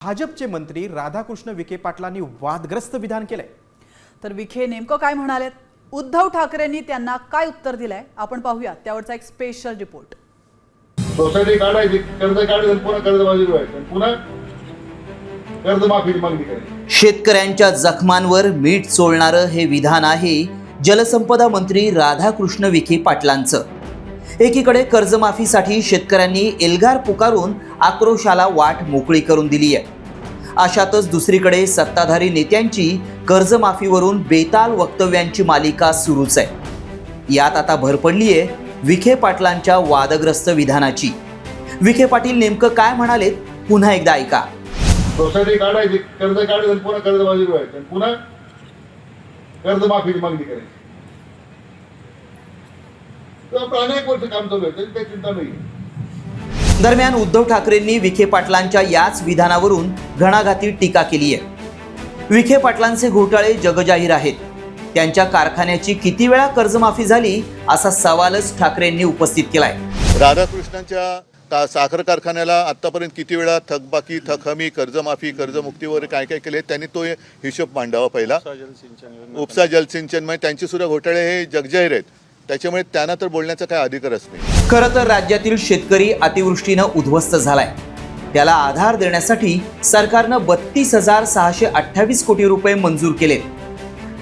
भाजपचे मंत्री राधाकृष्ण विखे पाटलांनी वादग्रस्त विधान केलंय। तर विखे नेमकं काय म्हणालेत, उद्धव ठाकरेंनी त्यांना काय उत्तर दिलंय आपण पाहूया। त्यावरचा एक स्पेशल रिपोर्ट। सोसायटी काढायची, कर्ज काढायचं, पुन्हा कर्जबाजारी व्हायचं, पुन्हा कर्जमाफीची मागणी करायची। शेतकऱ्यांच्या जखमांवर मीठ चोळणारं हे विधान आहे जलसंपदा मंत्री राधाकृष्ण विखे पाटलांचं। एकीकडे कर्जमाफीसाठी शेतकऱ्यांनी एल्गार पुकारून आक्रोशाला वाट मोकळी करून दिली आहे। अशातच दुसरीकडे सत्ताधारी नेत्यांची कर्जमाफीवरून बेताल वक्तव्यांची मालिका सुरूच आहे। यात आता भर पडली आहे विखे पाटलांच्या वादग्रस्त विधानाची। विखे पाटील नेमकं काय म्हणालेत पुन्हा एकदा ऐका। सोसायटी काढायची, कर्ज काढायचं, पुन्हा कर्जबाजारी व्हायचं, पुन्हा कर्जमाफीची मागणी करायची। अनेक वर्ष काम चालू आहे, काही चिंता नाही। दरम्यान उद्धव ठाकरेंनी विखे पाटलांच्या याच विधानावरून घणाघाती टीका केली आहे। विखे पाटलांचे घोटाळे जगजाहीर आहेत। त्यांच्या कारखान्याची किती वेळा कर्जमाफी झाली असा सवालच ठाकरेंनी उपस्थित केलाय। राधाकृष्णांच्या साखर कारखान्याला आतापर्यंत किती वेळा थकबाकी, थकहमी, कर्जमाफी, कर्जमुक्ती वगैरे काय काय केले त्यांनी तो हिशोब मांडावा पहिला। उपसा जलसिंचन म्हणजे त्यांचे सुद्धा घोटाळे हे जगजाहीर आहेत, त्याच्यामुळे त्यांना तर बोलण्याचा काय अधिकारच नाही। खरं तर राज्यातील शेतकरी अतिवृष्टीनं उद्ध्वस्त झालाय। त्याला आधार देण्यासाठी सरकारनं 32,628 कोटी रुपये मंजूर केलेत।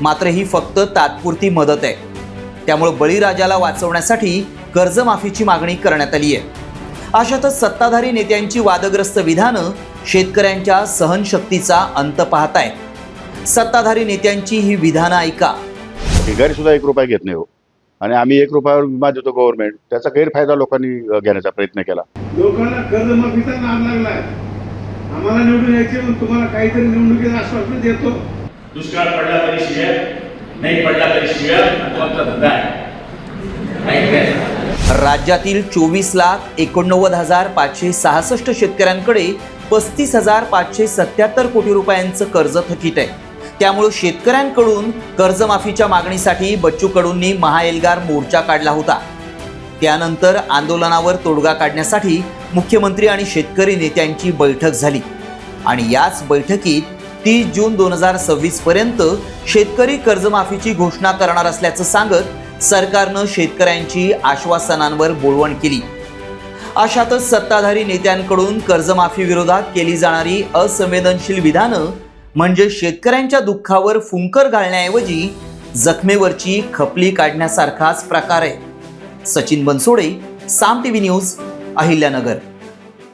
मात्र ही फक्त तात्पुरती मदत आहे। त्यामुळे बळीराजाला वाचवण्यासाठी कर्जमाफीची मागणी करण्यात आली आहे। अशातच सत्ताधारी नेत्यांची वादग्रस्त विधानं शेतकऱ्यांच्या सहनशक्तीचा अंत पाहतायत। सत्ताधारी नेत्यांची ही विधानं ऐका। घरी सुद्धा 1 रुपया घेत नाही हो, आणि आम्ही 1 रुपयावर विमा देतो गव्हर्नमेंट, त्याचा गैरफायदा लोकांनी घेण्याचा प्रयत्न केला। लोकांना कर्जमाफीचा नाद लागलाय। आम्हाला निवडून यायचे, पण तुम्हाला काहीतरी निवडणुकीचं आश्वासन देतो। दुष्काळ पडला तरी शिव्या, नाही पडला तरी शिव्या, तुमचा धंदा आहे। राज्यातील 24,89,566 शेतकऱ्यांकडे 35,577 कोटी रुपयांचं कर्ज थकीत आहे। त्यामुळे शेतकऱ्यांकडून कर्जमाफीच्या मागणीसाठी बच्चू कडूंनी महाएल्गार मोर्चा काढला होता। त्यानंतर आंदोलनावर तोडगा काढण्यासाठी मुख्यमंत्री आणि शेतकरी नेत्यांची बैठक झाली आणि याच बैठकीत 30 जून 2026 पर्यंत शेतकरी कर्जमाफीची घोषणा करणार असल्याचं सांगत सरकारनं शेतकऱ्यांची आश्वासनांवर बोलवण केली। अशातच सत्ताधारी नेत्यांकडून कर्जमाफी विरोधात केली जाणारी असंवेदनशील विधानं म्हणजे शेतकऱ्यांच्या दुःखावर फुंकर घालण्याऐवजी जखमेवरची खपली काढण्यासारखाच प्रकार आहे। सचिन बनसोडे, साम टीव्ही न्यूज, अहिल्यानगर।